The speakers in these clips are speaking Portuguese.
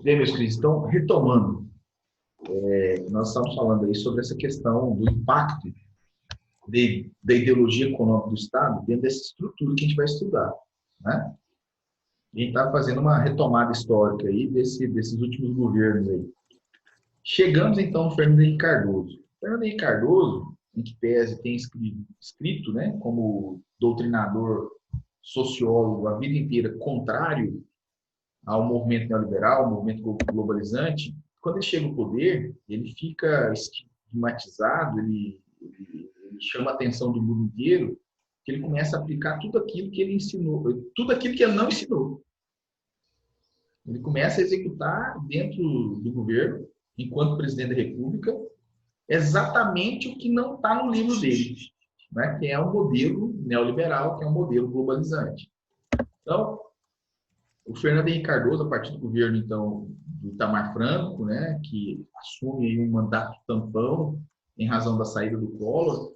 Bem, meus queridos, então, retomando, nós estamos falando aí sobre essa questão do impacto da ideologia econômica do Estado dentro dessa estrutura que a gente vai estudar, né? A gente está fazendo uma retomada histórica aí desses últimos governos aí. Chegamos, então, no Fernando Henrique Cardoso. Fernando Henrique Cardoso, em que pese tem escrito, né, como doutrinador sociólogo a vida inteira contrário ao movimento neoliberal, ao movimento globalizante, quando ele chega ao poder, ele fica estigmatizado, ele chama a atenção do mundo inteiro, que ele começa a aplicar tudo aquilo que ele ensinou, tudo aquilo que ele não ensinou. Ele começa a executar dentro do governo, enquanto presidente da República, exatamente o que não está no livro dele, né? Que é um modelo neoliberal, que é um modelo globalizante. Então, o Fernando Henrique Cardoso, a partir do governo, então, do Itamar Franco, né, que assume aí um mandato tampão em razão da saída do Collor,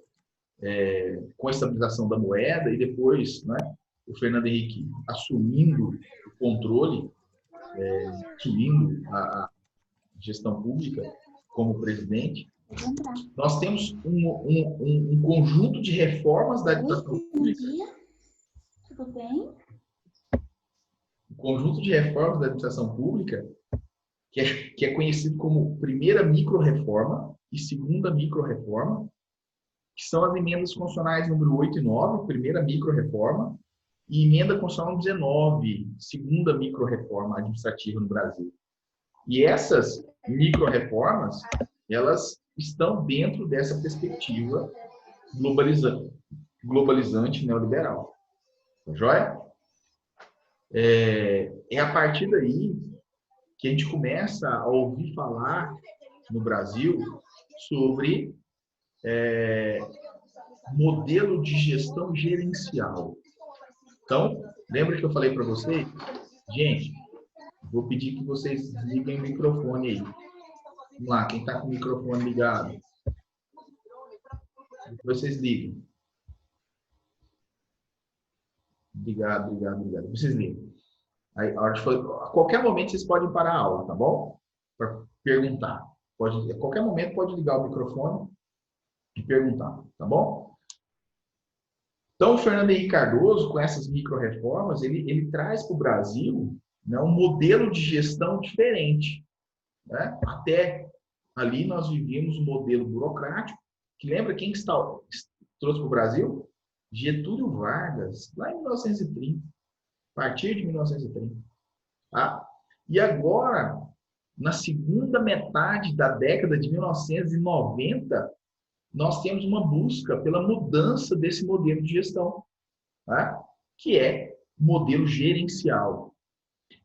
com a estabilização da moeda, e depois, né, o Fernando Henrique assumindo o controle, assumindo a gestão pública como presidente, nós temos um conjunto de reformas da administração pública. Tudo bem? Um conjunto de reformas da administração pública que é conhecido como primeira micro-reforma e segunda micro-reforma, que são as emendas constitucionais número 8 e 9, primeira micro-reforma, e emenda constitucional 19, segunda micro-reforma administrativa no Brasil. E essas micro-reformas, elas estão dentro dessa perspectiva globalizante neoliberal. Tá joia? É a partir daí que a gente começa a ouvir falar no Brasil sobre modelo de gestão gerencial. Então, lembra que eu falei para vocês? Gente, vou pedir que vocês liguem o microfone aí. Vamos lá, quem está com o microfone ligado? Vocês liguem. Obrigado. Vocês liguem. Aí, a qualquer momento vocês podem parar a aula, tá bom? Para perguntar. A qualquer momento pode ligar o microfone e perguntar, tá bom? Então, o Fernando Henrique Cardoso, com essas micro-reformas, ele traz para o Brasil, né, um modelo de gestão diferente. Né? Até ali nós vivíamos um modelo burocrático, que lembra quem trouxe para o Brasil? Getúlio Vargas, lá em 1930, a partir de 1930. Tá? E agora, na segunda metade da década de 1990, nós temos uma busca pela mudança desse modelo de gestão, tá? Que é modelo gerencial.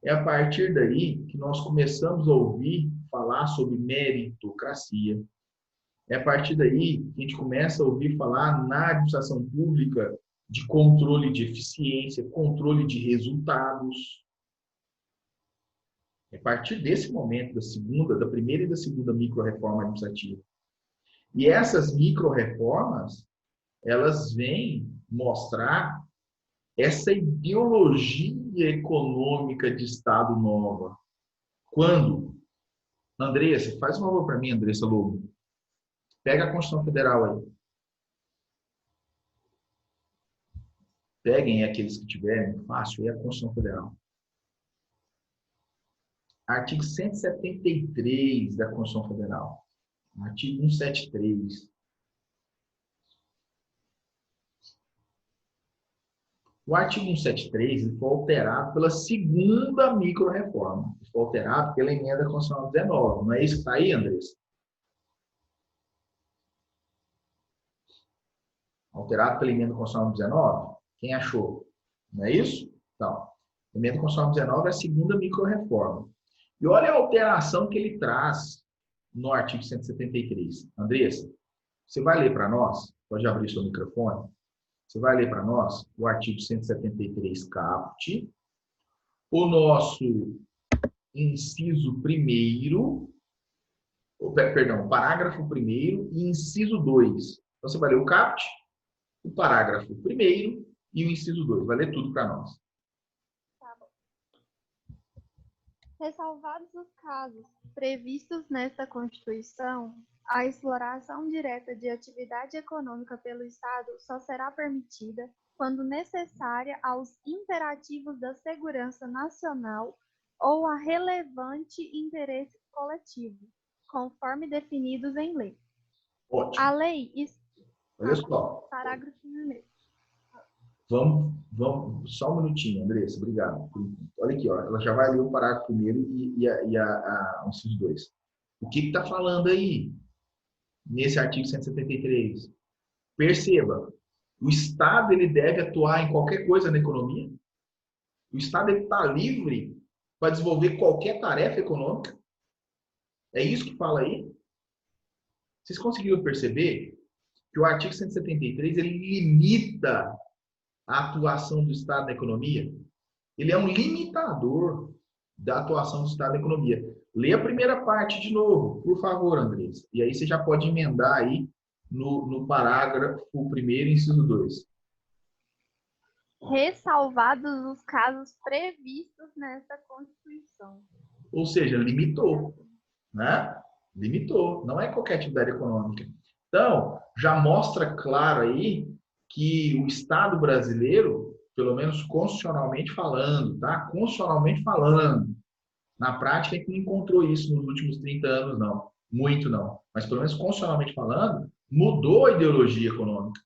É a partir daí que nós começamos a ouvir falar sobre meritocracia. É a partir daí que a gente começa a ouvir falar na administração pública de controle de eficiência, controle de resultados. É a partir desse momento da primeira e da segunda micro-reforma administrativa. E essas micro-reformas, elas vêm mostrar essa ideologia econômica de Estado nova. Quando? Andressa, faz um favor para mim, Andressa Lobo. Pega a Constituição Federal aí. Peguem aqueles que tiverem, fácil, aí a Constituição Federal. Artigo 173 da Constituição Federal. Artigo 173. O artigo 173 ele foi alterado pela segunda micro-reforma. Ele foi alterado pela emenda constitucional 19. Não é isso que está aí, Andressa? Alterado pela emenda constitucional 19? Quem achou? Não é isso? Então, a emenda constitucional 19 é a segunda micro-reforma. E olha a alteração que ele traz no artigo 173. Andressa, você vai ler para nós? Pode abrir seu microfone. Você vai ler para nós o artigo 173 caput, o nosso inciso 1º, perdão, parágrafo 1º e inciso 2. Então, você vai ler o caput, o parágrafo 1º e o inciso 2. Vai ler tudo para nós. Ressalvados os casos previstos nesta Constituição, a exploração direta de atividade econômica pelo Estado só será permitida quando necessária aos imperativos da segurança nacional ou a relevante interesse coletivo, conforme definidos em lei. Ótimo. A lei... Olha só. Parágrafo 1º. Vamos, só um minutinho, Andressa, obrigado. Olha aqui, ó, ela já vai ler o parágrafo primeiro e o inciso 2. O que está falando aí, nesse artigo 173? Perceba, o Estado ele deve atuar em qualquer coisa na economia. O Estado está livre para desenvolver qualquer tarefa econômica. É isso que fala aí? Vocês conseguiram perceber que o artigo 173 ele limita a atuação do Estado na economia? Ele é um limitador da atuação do Estado na economia. Lê a primeira parte de novo, por favor, Andressa. E aí você já pode emendar aí no parágrafo 1º, inciso 2. Ressalvados os casos previstos nesta Constituição. Ou seja, limitou, né? Limitou. Não é qualquer atividade econômica. Então, já mostra claro aí que o Estado brasileiro, pelo menos constitucionalmente falando, tá? Constitucionalmente falando. Na prática, a gente não encontrou isso nos últimos 30 anos, não. Muito não. Mas, pelo menos constitucionalmente falando, mudou a ideologia econômica.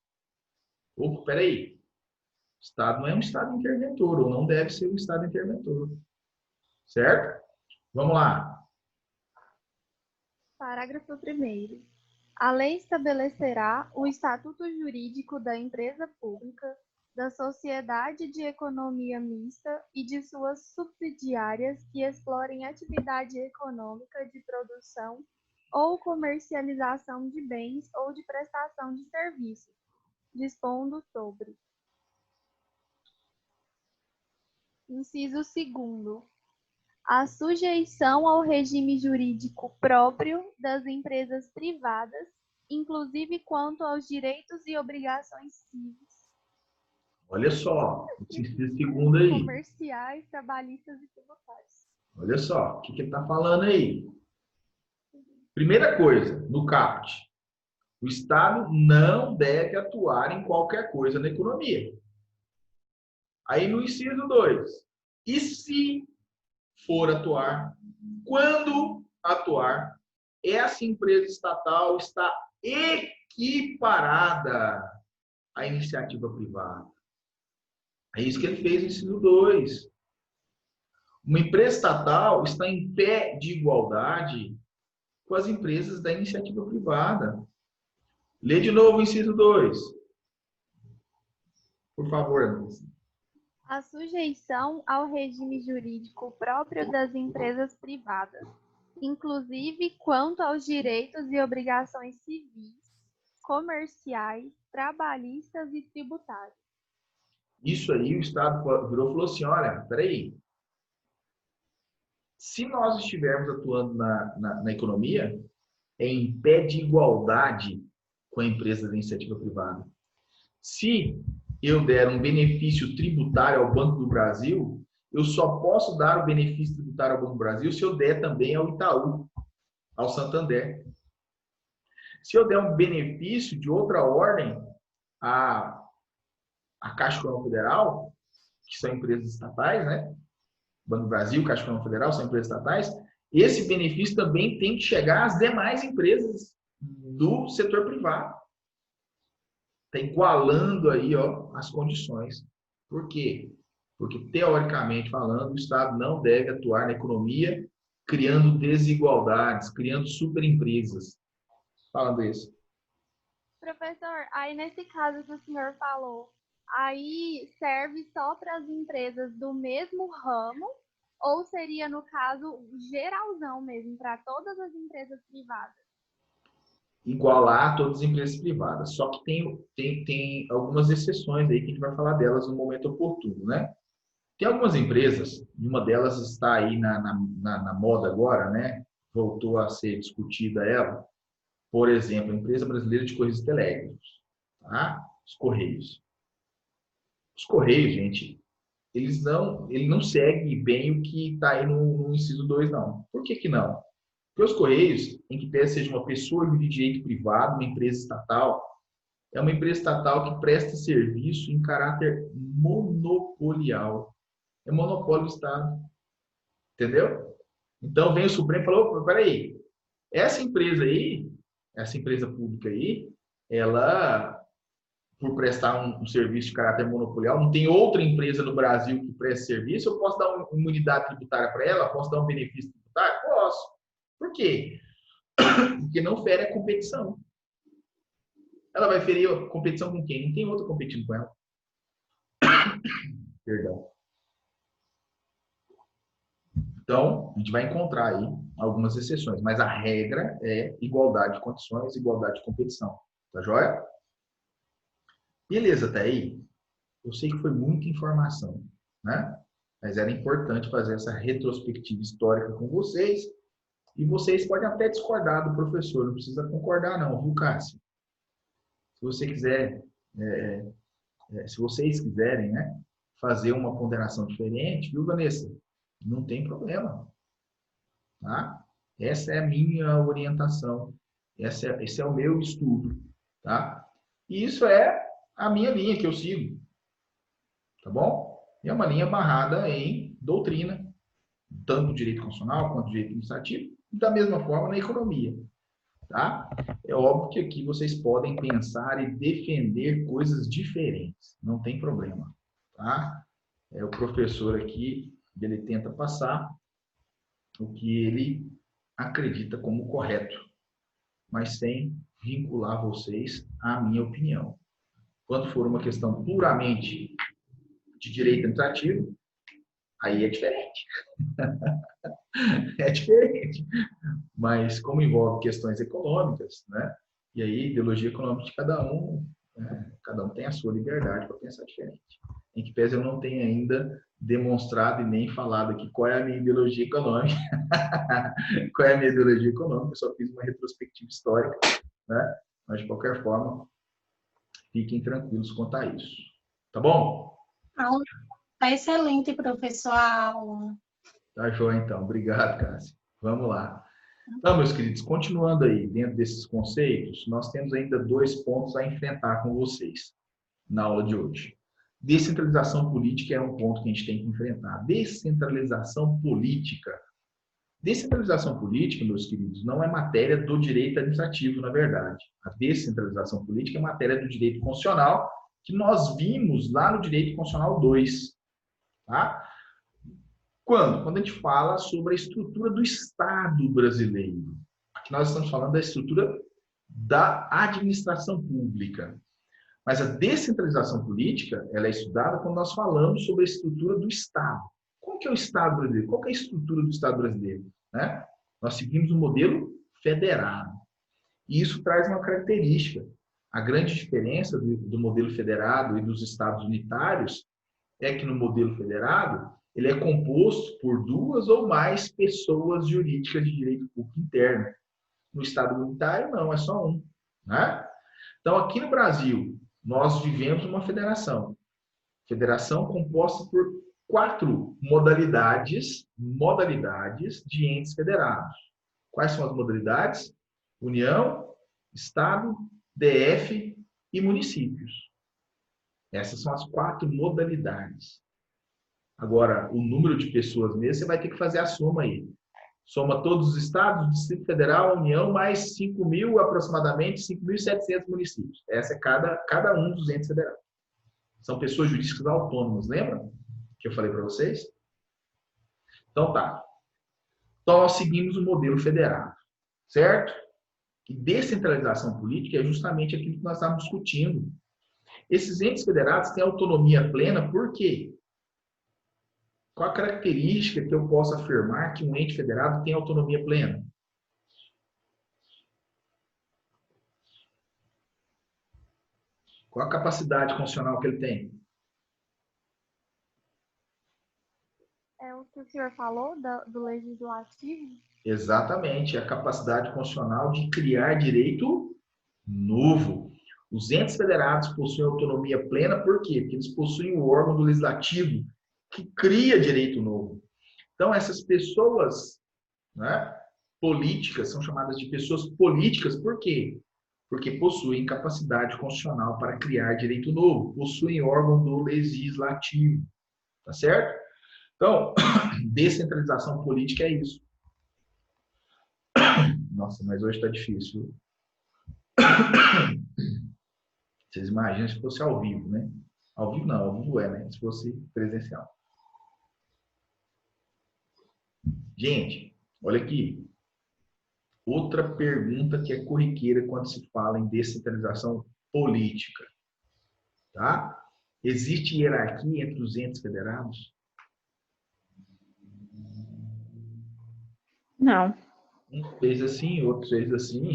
Opa, peraí. O Estado não é um Estado interventor, ou não deve ser um Estado interventor. Certo? Vamos lá. Parágrafo 1º. A lei estabelecerá o estatuto jurídico da empresa pública, da sociedade de economia mista e de suas subsidiárias que explorem atividade econômica de produção ou comercialização de bens ou de prestação de serviços, dispondo sobre. Inciso 2º. A sujeição ao regime jurídico próprio das empresas privadas, inclusive quanto aos direitos e obrigações civis. Olha só, esse segundo aí. Comerciais, trabalhistas e tributários. Olha só, o que ele está falando aí? Primeira coisa, no caput. O Estado não deve atuar em qualquer coisa na economia. Aí no inciso 2. E se for atuar, quando atuar, essa empresa estatal está equiparada à iniciativa privada. É isso que ele fez no inciso 2. Uma empresa estatal está em pé de igualdade com as empresas da iniciativa privada. Lê de novo o inciso 2. Por favor, Andressa. A sujeição ao regime jurídico próprio das empresas privadas, inclusive quanto aos direitos e obrigações civis, comerciais, trabalhistas e tributários. Isso aí o Estado virou e falou assim, olha, peraí, se nós estivermos atuando na economia, é em pé de igualdade com a empresa da iniciativa privada. Se eu der um benefício tributário ao Banco do Brasil, eu só posso dar o benefício tributário ao Banco do Brasil se eu der também ao Itaú, ao Santander. Se eu der um benefício de outra ordem à Caixa Econômica Federal, que são empresas estatais, né? Banco do Brasil, Caixa Econômica Federal, são empresas estatais, esse benefício também tem que chegar às demais empresas do setor privado. Está igualando aí, ó, as condições. Por quê? Porque, teoricamente falando, o Estado não deve atuar na economia criando desigualdades, criando superempresas. Falando isso. Professor, aí nesse caso que o senhor falou, aí serve só para as empresas do mesmo ramo ou seria, no caso, geralzão mesmo, para todas as empresas privadas? Igualar todas as empresas privadas. Só que tem algumas exceções aí que a gente vai falar delas no momento oportuno, né? Tem algumas empresas, uma delas está aí na moda agora, né? Voltou a ser discutida ela. Por exemplo, a Empresa Brasileira de Correios e Telégrafos, tá? Os Correios. Os Correios, gente, ele não segue bem o que está aí no inciso 2, não. Por que não? Porque os Correios, em que pese seja uma pessoa de direito privado, uma empresa estatal, é uma empresa estatal que presta serviço em caráter monopolial. É monopólio do Estado. Entendeu? Então vem o Supremo e falou, peraí, essa empresa aí, essa empresa pública aí, ela, por prestar um serviço de caráter monopolial, não tem outra empresa no Brasil que preste serviço, eu posso dar uma imunidade tributária para ela, posso dar um benefício tributário? Posso. Por quê? Porque não fere a competição. Ela vai ferir a competição com quem? Não tem outra competindo com ela. Perdão. Então, a gente vai encontrar aí algumas exceções, mas a regra é igualdade de condições, igualdade de competição. Tá joia? Beleza, até aí? Eu sei que foi muita informação, né? Mas era importante fazer essa retrospectiva histórica com vocês. E vocês podem até discordar do professor, não precisa concordar não, viu, Cássio? Se você quiser, se vocês quiserem, né, fazer uma ponderação diferente, viu, Vanessa? Não tem problema, tá? Essa é a minha orientação, esse é o meu estudo, tá? E isso é a minha linha que eu sigo, tá bom? É uma linha barrada em doutrina, tanto do direito constitucional quanto do direito administrativo, e da mesma forma na economia, tá? É óbvio que aqui vocês podem pensar e defender coisas diferentes, não tem problema, tá? O professor aqui, ele tenta passar o que ele acredita como correto, mas sem vincular vocês à minha opinião. Quando for uma questão puramente de direito administrativo, aí é diferente. É diferente. Mas como envolve questões econômicas, né? E aí, ideologia econômica de cada um tem a sua liberdade para pensar diferente. Em que pese eu não tenha ainda demonstrado e nem falado aqui qual é a minha ideologia econômica. Qual é a minha ideologia econômica, eu só fiz uma retrospectiva histórica, né? Mas, de qualquer forma, fiquem tranquilos quanto a isso. Tá bom? Está excelente, professor, a aula. Tá joia, então. Obrigado, Cássio. Vamos lá. Então, meus queridos, continuando aí dentro desses conceitos, nós temos ainda 2 pontos a enfrentar com vocês na aula de hoje. Descentralização política é um ponto que a gente tem que enfrentar. Descentralização política. Descentralização política, meus queridos, não é matéria do direito administrativo, na verdade. A descentralização política é matéria do direito constitucional, que nós vimos lá no direito constitucional 2. Tá? Quando? Quando a gente fala sobre a estrutura do Estado brasileiro. Aqui nós estamos falando da estrutura da administração pública. Mas a descentralização política, ela é estudada quando nós falamos sobre a estrutura do Estado. Como que é o Estado brasileiro? Qual que é a estrutura do Estado brasileiro? Né? Nós seguimos um modelo federado. E isso traz uma característica. A grande diferença do modelo federado e dos Estados unitários é que no modelo federado, ele é composto por 2 ou mais pessoas jurídicas de direito público interno. No Estado unitário, não, é só um. Né? Então, aqui no Brasil, nós vivemos uma federação. Federação composta por 4 modalidades de entes federados. Quais são as modalidades? União, Estado, DF e municípios. Essas são as 4 modalidades. Agora, o número de pessoas mesmo, você vai ter que fazer a soma aí. Soma todos os estados, Distrito Federal, a União, mais 5.000, aproximadamente 5.700 municípios. Essa é cada um dos entes federais. São pessoas jurídicas autônomas, lembra? Que eu falei para vocês? Então tá. Então nós seguimos o modelo federado, certo? E descentralização política é justamente aquilo que nós estamos discutindo. Esses entes federados têm autonomia plena, por quê? Qual a característica que eu posso afirmar que um ente federado tem autonomia plena? Qual a capacidade constitucional que ele tem? É o que o senhor falou do legislativo? Exatamente, a capacidade constitucional de criar direito novo. Os entes federados possuem autonomia plena, por quê? Porque eles possuem o órgão do legislativo, que cria direito novo. Então, essas pessoas, né, políticas são chamadas de pessoas políticas, por quê? Porque possuem capacidade constitucional para criar direito novo, possuem órgão do legislativo, tá certo? Então, descentralização política é isso. Nossa, mas hoje está difícil. Vocês imaginam se fosse ao vivo, né? Ao vivo não, ao vivo né? Se fosse presencial. Gente, olha aqui. Outra pergunta que é corriqueira quando se fala em descentralização política. Tá? Existe hierarquia entre os entes federados? Não. Um fez assim, outro fez assim.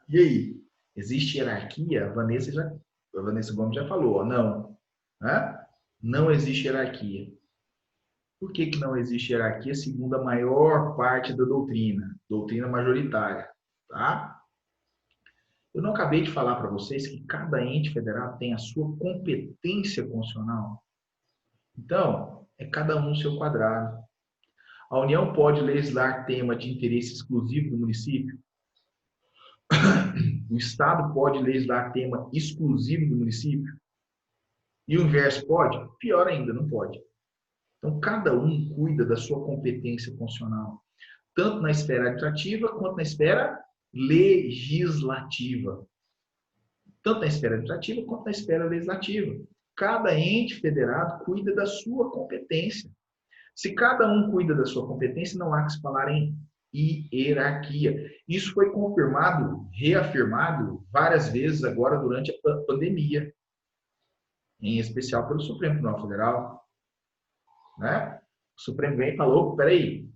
E aí? Existe hierarquia? A Vanessa Gomes já falou, não. Né? Não existe hierarquia. Por que não existe hierarquia segundo a maior parte da doutrina majoritária? Tá? Eu não acabei de falar para vocês que cada ente federado tem a sua competência constitucional? Então, é cada um no seu quadrado. A União pode legislar tema de interesse exclusivo do município? O Estado pode legislar tema exclusivo do município? E o inverso pode? Pior ainda, não pode. Então, cada um cuida da sua competência constitucional, tanto na esfera administrativa quanto na esfera legislativa. Tanto na esfera administrativa quanto na esfera legislativa. Cada ente federado cuida da sua competência. Se cada um cuida da sua competência, não há que se falar em hierarquia. Isso foi confirmado, reafirmado várias vezes agora durante a pandemia, em especial pelo Supremo Tribunal Federal. Né? O Supremo vem e falou, peraí,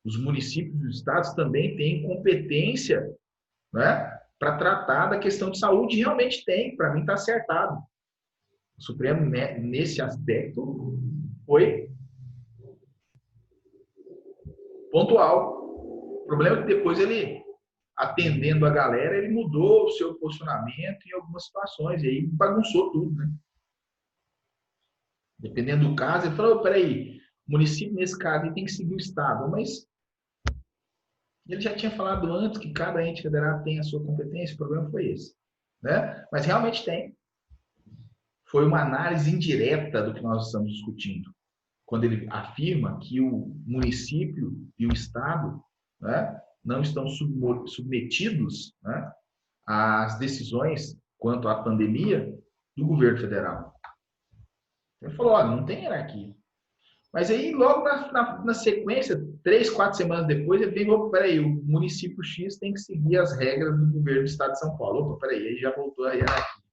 os municípios e os estados também têm competência, né, para tratar da questão de saúde. E realmente tem, para mim está acertado. O Supremo, nesse aspecto, foi pontual. O problema é que depois ele, atendendo a galera, ele mudou o seu posicionamento em algumas situações, e aí bagunçou tudo, né? Dependendo do caso, ele falou, peraí, o município nesse caso tem que seguir o Estado, mas ele já tinha falado antes que cada ente federado tem a sua competência, o problema foi esse. Né? Mas realmente tem. Foi uma análise indireta do que nós estamos discutindo. Quando ele afirma que o município e o Estado, né, não estão submetidos, né, às decisões quanto à pandemia do governo federal. Ele falou, olha, não tem hierarquia. Mas aí, logo na sequência, 3, 4 semanas depois, ele vem e falou, peraí, o município X tem que seguir as regras do governo do Estado de São Paulo. Opa, peraí, aí já voltou a hierarquia.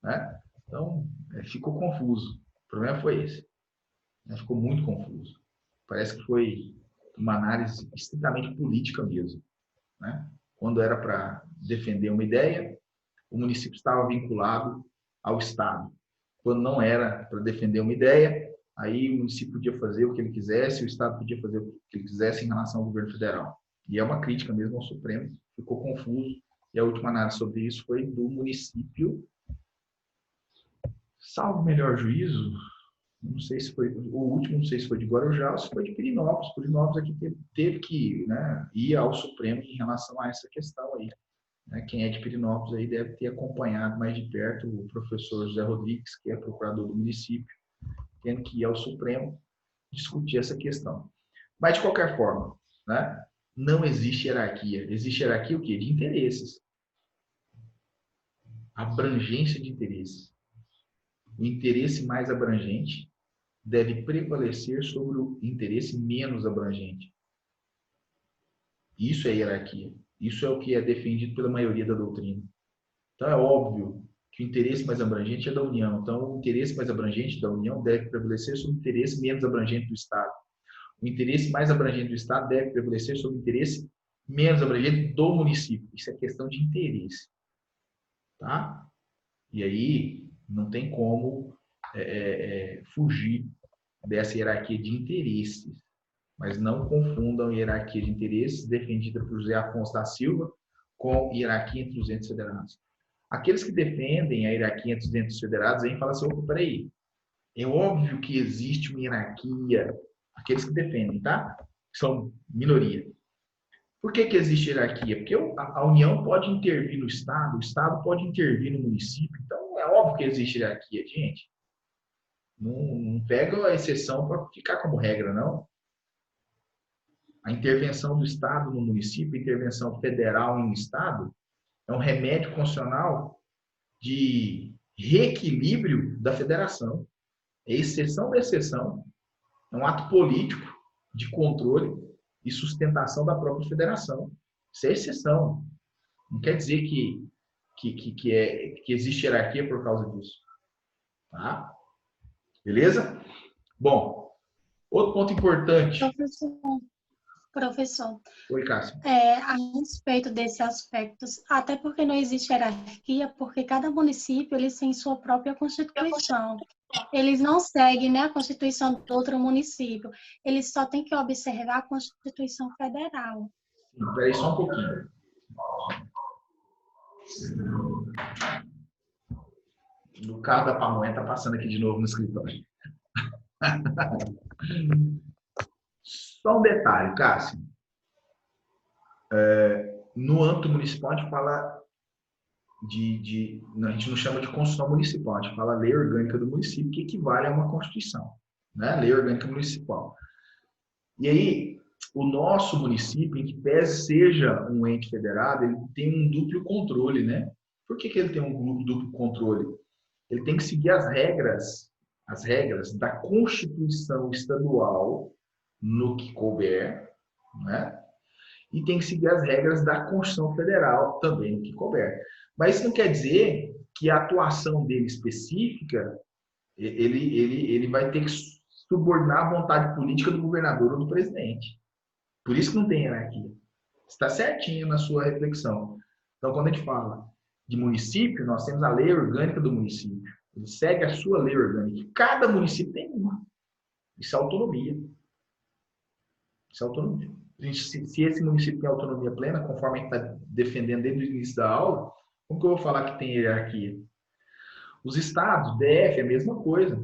Né? Então, ficou confuso. O problema foi esse. Ficou muito confuso. Parece que foi uma análise estritamente política mesmo. Né? Quando era para defender uma ideia, o município estava vinculado ao Estado. Quando não era para defender uma ideia, aí o município podia fazer o que ele quisesse, o Estado podia fazer o que ele quisesse em relação ao governo federal. E é uma crítica mesmo ao Supremo, ficou confuso. E a última análise sobre isso foi do município, salvo melhor juízo, não sei se foi, o último, não sei se foi de Guarujá ou se foi de Pirinópolis. Pirinópolis aqui teve que, né, ir ao Supremo em relação a essa questão aí. Né? Quem é de Pirinópolis aí deve ter acompanhado mais de perto o professor José Rodrigues, que é procurador do município, tendo que ir ao Supremo discutir essa questão. Mas, de qualquer forma, né, não existe hierarquia. Existe hierarquia o quê? De interesses. Abrangência de interesses. O interesse mais abrangente deve prevalecer sobre o interesse menos abrangente. Isso é hierarquia. Isso é o que é defendido pela maioria da doutrina. Então, é óbvio que o interesse mais abrangente é da União. Então, o interesse mais abrangente da União deve prevalecer sobre o interesse menos abrangente do Estado. O interesse mais abrangente do Estado deve prevalecer sobre o interesse menos abrangente do município. Isso é questão de interesse. Tá? E aí, não tem como fugir dessa hierarquia de interesses. Mas não confundam hierarquia de interesses defendida por José Afonso da Silva com hierarquia entre os entes federados. Aqueles que defendem a hierarquia entre os entes federados aí falam assim, opa, peraí, É óbvio que existe uma hierarquia, aqueles que defendem, tá? Que são minoria. Por que existe hierarquia? Porque a União pode intervir no Estado, o Estado pode intervir no município, então é óbvio que existe hierarquia, gente. Não pega a exceção para ficar como regra, não. A intervenção do Estado no município, a intervenção federal em um Estado, é um remédio constitucional de reequilíbrio da federação. É exceção da exceção. É um ato político de controle e sustentação da própria federação. Isso é exceção. Não quer dizer que existe hierarquia por causa disso. Tá? Beleza? Bom, outro ponto importante. Professor, Oi, Cássio. a respeito desses aspectos, até porque não existe hierarquia, porque cada município eles tem sua própria constituição. Eles não seguem, né, a constituição do outro município. Eles só têm que observar a Constituição Federal. Espera aí só um pouquinho. O carro da pamonha está passando aqui de novo no escritório. Só um detalhe, Cássio. No âmbito municipal, a gente fala a gente não chama de Constituição Municipal, a gente fala Lei Orgânica do Município, que equivale a uma Constituição, né? Lei Orgânica Municipal. E aí, o nosso município, em que pese seja um ente federado, ele tem um duplo controle, né? Por que ele tem um duplo controle? Ele tem que seguir as regras da Constituição Estadual no que couber, né? E tem que seguir as regras da Constituição Federal também no que couber. Mas isso não quer dizer que a atuação dele específica, ele vai ter que subordinar a vontade política do governador ou do presidente. Por isso que não tem hierarquia. Está certinho na sua reflexão. Então, quando a gente fala de município, nós temos a lei orgânica do município. Ele segue a sua lei orgânica. Cada município tem uma. Isso é autonomia. Isso é autonomia. Se esse município tem autonomia plena, conforme a gente está defendendo desde o início da aula, como que eu vou falar que tem hierarquia? Os estados, DF, é a mesma coisa,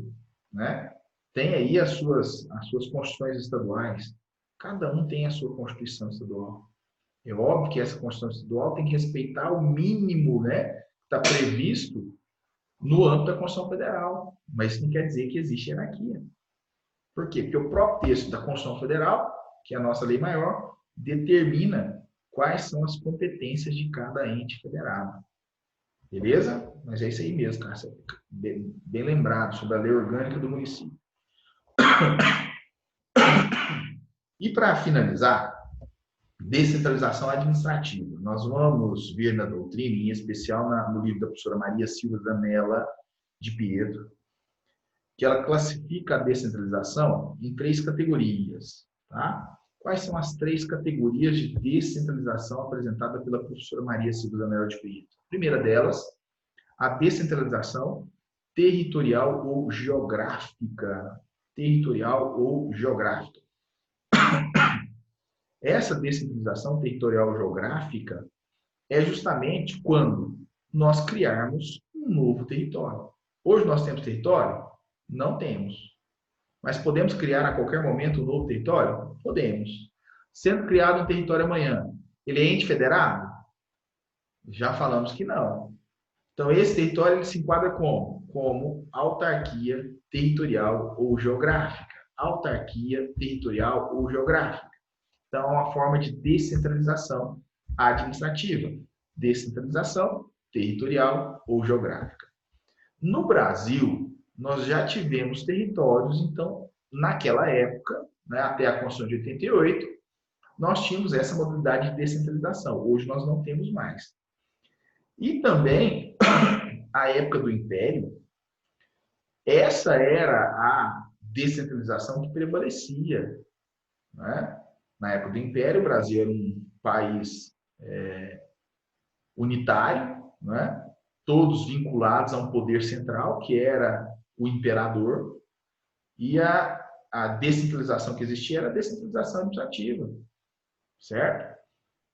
né? Tem aí as suas constituições estaduais. Cada um tem a sua constituição estadual. É óbvio que essa constituição estadual tem que respeitar o mínimo, né, que está previsto no âmbito da Constituição Federal. Mas isso não quer dizer que existe hierarquia. Por quê? Porque o próprio texto da Constituição Federal, que é a nossa lei maior, determina quais são as competências de cada ente federado. Beleza? Mas é isso aí mesmo, cara. Bem lembrado sobre a lei orgânica do município. E para finalizar, descentralização administrativa. Nós vamos ver na doutrina, em especial no livro da professora Maria Silva Zanella de Pietro, que ela classifica a descentralização em 3 categorias. Tá? Quais são as 3 categorias de descentralização apresentadas pela professora Maria Silva Zanella de Pietro? A primeira delas, a descentralização territorial ou geográfica. Territorial ou geográfica. Essa descentralização territorial ou geográfica é justamente quando nós criarmos um novo território. Hoje nós temos território? Não temos. Mas podemos criar a qualquer momento um novo território? Podemos. Sendo criado um território amanhã, ele é ente federado? Já falamos que não. Então, esse território ele se enquadra como? Como autarquia territorial ou geográfica. Autarquia territorial ou geográfica. Então, é uma forma de descentralização administrativa. Descentralização territorial ou geográfica. No Brasil, nós já tivemos territórios, então, naquela época, né, até a Constituição de 88, nós tínhamos essa modalidade de descentralização. Hoje nós não temos mais. E também, a época do Império, essa era a descentralização que prevalecia. Né? Na época do Império, o Brasil era um país unitário, né? Todos vinculados a um poder central, que era o imperador, e a descentralização que existia era a descentralização administrativa, certo?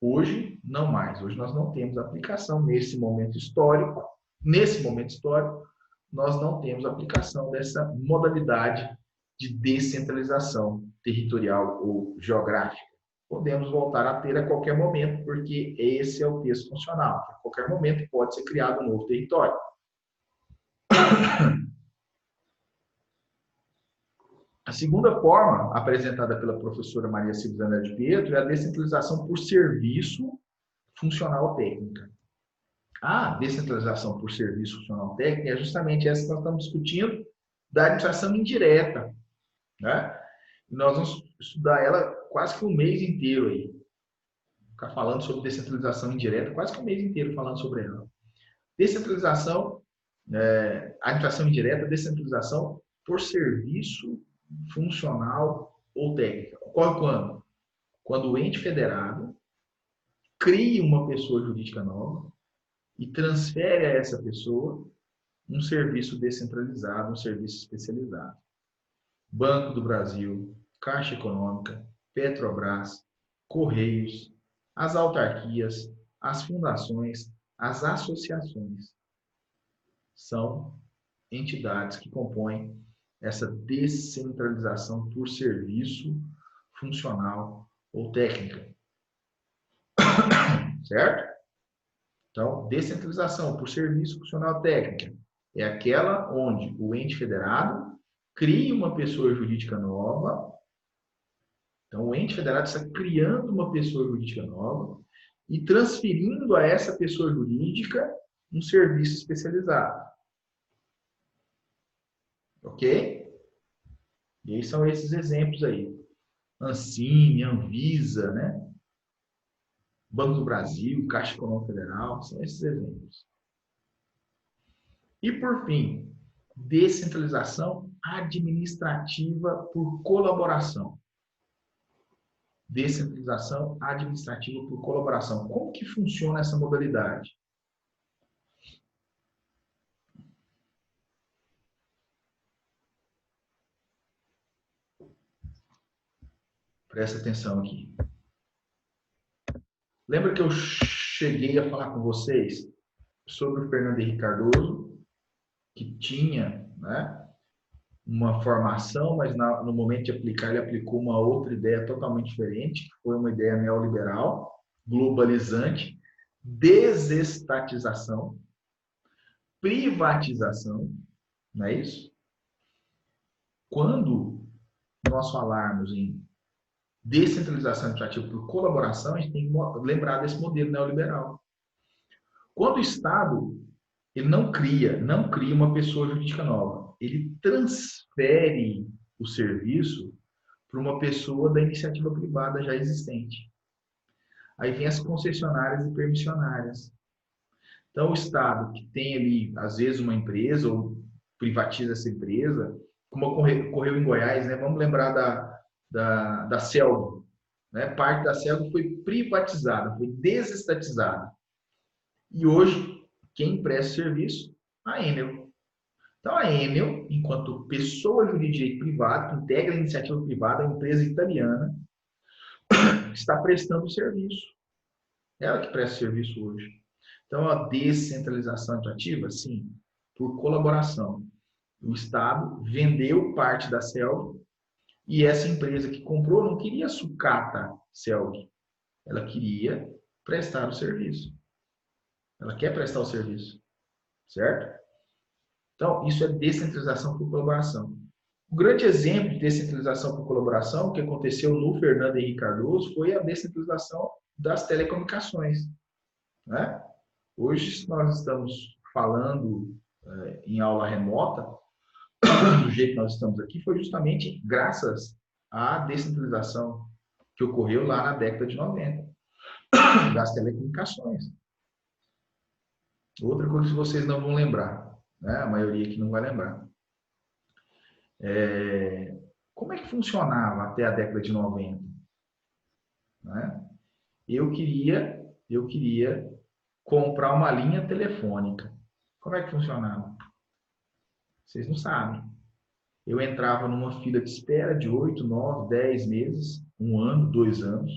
Hoje, não mais. Hoje nós não temos aplicação nesse momento histórico. Nesse momento histórico, nós não temos aplicação dessa modalidade de descentralização territorial ou geográfica. Podemos voltar a ter a qualquer momento, porque esse é o texto funcional. A qualquer momento pode ser criado um novo território. A segunda forma, apresentada pela professora Maria Silvana de Pietro, é a descentralização por serviço funcional técnica. A descentralização por serviço funcional técnico é justamente essa que nós estamos discutindo, da administração indireta, né? E nós vamos estudar ela quase que um mês inteiro aí. Ficar falando sobre descentralização indireta, quase que um mês inteiro falando sobre ela. Descentralização, administração indireta, descentralização por serviço funcional ou técnica. Ocorre quando? Quando o ente federado cria uma pessoa jurídica nova e transfere a essa pessoa um serviço descentralizado, um serviço especializado. Banco do Brasil, Caixa Econômica, Petrobras, Correios, as autarquias, as fundações, as associações são entidades que compõem essa descentralização por serviço funcional ou técnica. Certo? Então, descentralização por serviço funcional técnica é aquela onde o ente federado cria uma pessoa jurídica nova. Então, o ente federado está criando uma pessoa jurídica nova e transferindo a essa pessoa jurídica um serviço especializado. Ok? E aí são esses exemplos aí. Ancine, Anvisa, né? Banco do Brasil, Caixa Econômica Federal, são esses exemplos. E, por fim, descentralização administrativa por colaboração. Descentralização administrativa por colaboração. Como que funciona essa modalidade? Presta atenção aqui. Lembra que eu cheguei a falar com vocês sobre o Fernando Henrique Cardoso, que tinha, né, uma formação, mas no momento de aplicar, ele aplicou uma outra ideia totalmente diferente, que foi uma ideia neoliberal, globalizante, desestatização, privatização, não é isso? Quando nós falarmos em descentralização administrativa por colaboração, a gente tem que lembrar desse modelo neoliberal. Quando o Estado ele não cria uma pessoa jurídica nova, ele transfere o serviço para uma pessoa da iniciativa privada já existente. Aí vem as concessionárias e permissionárias. Então, o Estado que tem ali, às vezes, uma empresa ou privatiza essa empresa, como ocorreu em Goiás, né? Vamos lembrar da Celg, né? Parte da Celg foi privatizada, foi desestatizada. E hoje, quem presta serviço? A Enel. Então, a Enel, enquanto pessoa jurídica de direito privado, que integra a iniciativa privada, a empresa italiana, está prestando serviço. Ela que presta serviço hoje. Então, a descentralização administrativa, sim, por colaboração. O Estado vendeu parte da Celg e essa empresa que comprou não queria sucata Celg. Ela queria prestar o serviço. Ela quer prestar o serviço. Certo? Então, isso é descentralização por colaboração. Um grande exemplo de descentralização por colaboração que aconteceu no Fernando Henrique Cardoso foi a descentralização das telecomunicações. Né? Hoje, nós estamos falando em aula remota, do jeito que nós estamos aqui, foi justamente graças à descentralização que ocorreu lá na década de 90, das telecomunicações. Outra coisa que vocês não vão lembrar, né? A maioria aqui não vai lembrar. Como é que funcionava até a década de 90? Né? Eu queria comprar uma linha telefônica. Como é que funcionava? Vocês não sabem. Eu entrava numa fila de espera de 8, 9, 10 meses, 1 ano, 2 anos.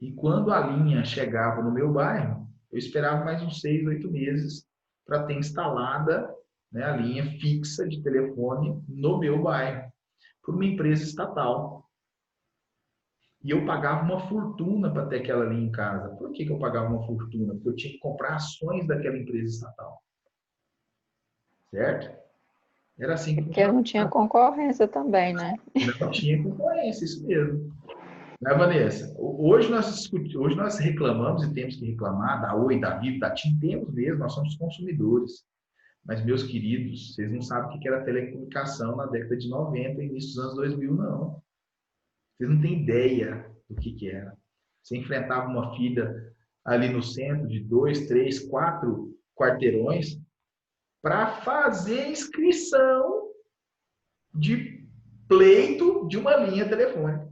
E quando a linha chegava no meu bairro, eu esperava mais uns 6, 8 meses para ter instalada né, a linha fixa de telefone no meu bairro, por uma empresa estatal. E eu pagava uma fortuna para ter aquela linha em casa. Por que eu pagava uma fortuna? Porque eu tinha que comprar ações daquela empresa estatal. Certo? Era assim que Porque não tinha concorrência também, né? não tinha concorrência, isso mesmo. Né, Vanessa? Hoje nós reclamamos e temos que reclamar da Oi, da Vivo, da TIM, temos mesmo, nós somos consumidores. Mas, meus queridos, vocês não sabem o que era telecomunicação na década de 90 e início dos anos 2000, não. Vocês não têm ideia do que era. Você enfrentava uma fila ali no centro de 2, 3, 4 quarteirões para fazer inscrição de pleito de uma linha telefônica.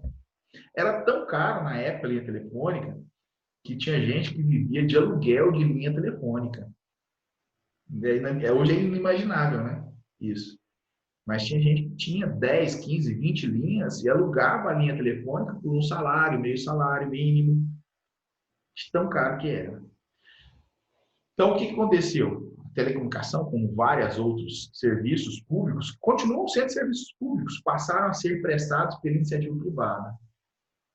Era tão caro na época a linha telefônica que tinha gente que vivia de aluguel de linha telefônica. Hoje é inimaginável, né? Isso. Mas tinha gente que tinha 10, 15, 20 linhas e alugava a linha telefônica por um salário, meio salário mínimo. De tão caro que era. Então, o que aconteceu? A telecomunicação, como vários outros serviços públicos, continuam sendo serviços públicos, passaram a ser prestados pela iniciativa privada.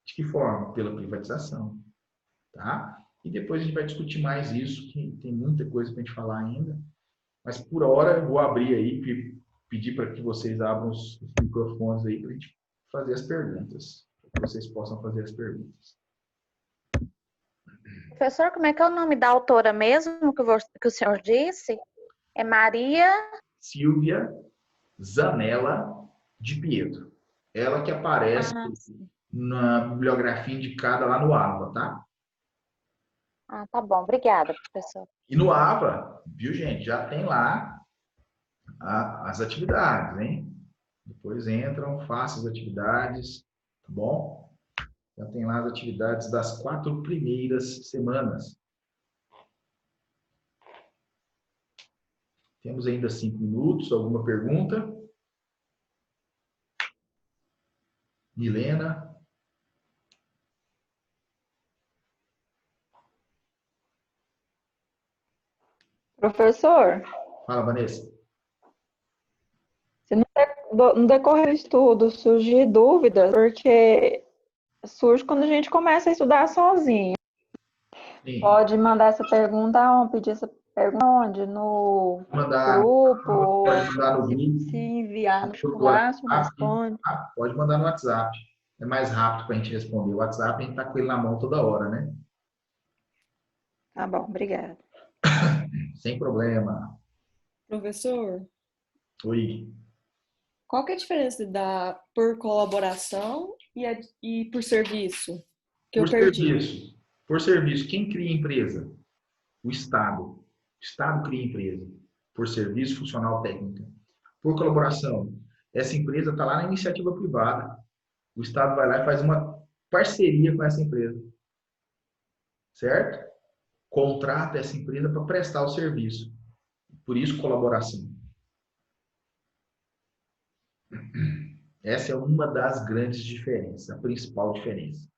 De que forma? Pela privatização. Tá? E depois a gente vai discutir mais isso, que tem muita coisa para a gente falar ainda. Mas, por hora, eu vou abrir aí, pedir para que vocês abram os microfones aí para a gente fazer as perguntas. Para que vocês possam fazer as perguntas. Professor, como é que é o nome da autora mesmo que o senhor disse? É Maria Silvia Zanella de Pietro. Ela que aparece na bibliografia indicada lá no AVA, tá? Ah, tá bom. Obrigada, professor. E no AVA, viu, gente, já tem lá as atividades, hein? Depois entram, façam as atividades, tá bom? Já tem lá as atividades das 4 primeiras semanas. Temos ainda 5 minutos. Alguma pergunta? Milena? Professor, Fala, Vanessa. se no decorrer do estudo surgir dúvidas, porque surge quando a gente começa a estudar sozinho. Sim. Pode mandar essa pergunta, pedir essa pergunta onde? No grupo, pode mandar no grupo. se enviar no grupo WhatsApp, WhatsApp. responde. Pode mandar no WhatsApp. É mais rápido para a gente responder. O WhatsApp, a gente está com ele na mão toda hora, né? Tá bom, obrigada. Sem problema. Professor, Oi. qual que é a diferença da por colaboração e por serviço? Que eu perdi. Serviço. Por serviço. Quem cria a empresa? O Estado. O Estado cria a empresa. Por serviço funcional técnica. Por colaboração. Essa empresa está lá na iniciativa privada. O Estado vai lá e faz uma parceria com essa empresa. Certo? Contrata essa empresa para prestar o serviço. Por isso, colaboração. Essa é uma das grandes diferenças, a principal diferença.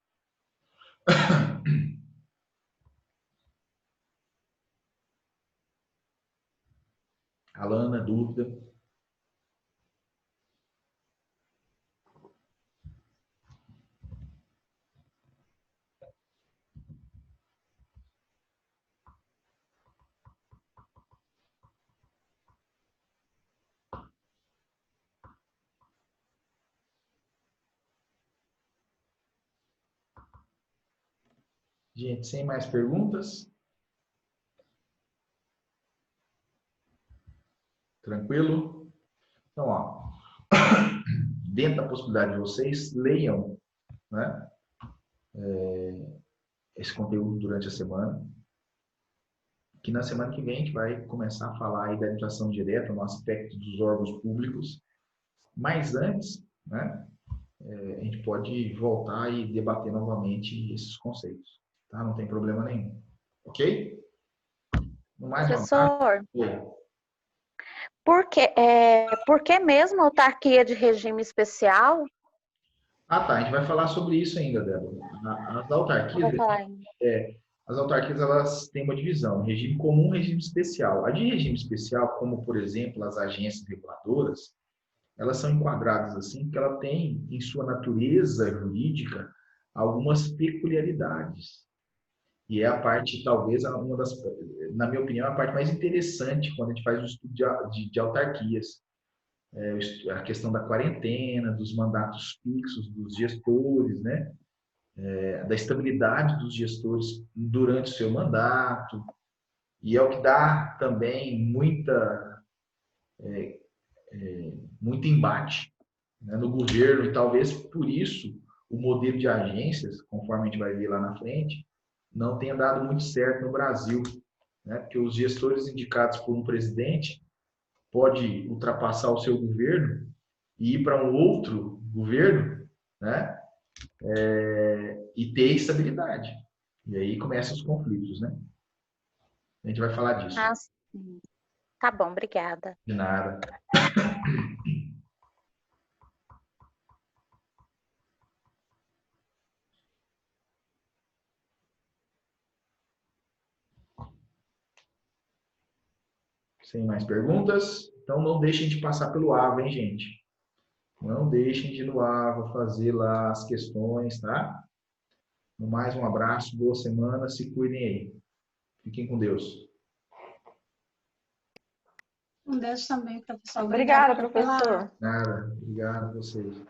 Alana, dúvida? Gente, sem mais perguntas? Tranquilo? Então, ó, dentro da possibilidade de vocês, leiam, né, esse conteúdo durante a semana, que na semana que vem a gente vai começar a falar aí da administração direta no aspecto dos órgãos públicos, mas antes, né, a gente pode voltar e debater novamente esses conceitos, tá? Não tem problema nenhum, ok? No mais, Professor, por que mesmo autarquia de regime especial? Ah, tá. A gente vai falar sobre isso ainda, Débora. As autarquias, as autarquias elas têm uma divisão, regime comum e regime especial. A de regime especial, como por exemplo as agências reguladoras, elas são enquadradas assim porque ela tem em sua natureza jurídica algumas peculiaridades. E é a parte, talvez, uma das, na minha opinião, a parte mais interessante quando a gente faz o estudo de autarquias. A questão da quarentena, dos mandatos fixos dos gestores, né? Da estabilidade dos gestores durante o seu mandato. E é o que dá também muito embate, né, no governo, e talvez por isso o modelo de agências, conforme a gente vai ver lá na frente, não tenha dado muito certo no Brasil, né? Porque os gestores indicados por um presidente pode ultrapassar o seu governo e ir para um outro governo, né? E ter estabilidade. E aí começam os conflitos, né? A gente vai falar disso. Ah, sim. Tá bom, obrigada. De nada. Sem mais perguntas? Então não deixem de passar pelo AVA, hein, gente? Não deixem de ir no AVA fazer lá as questões, tá? No mais, um abraço, boa semana, se cuidem aí. Fiquem com Deus. Um beijo também, professor. Obrigada, Obrigada pela professor. Nada, obrigado a vocês.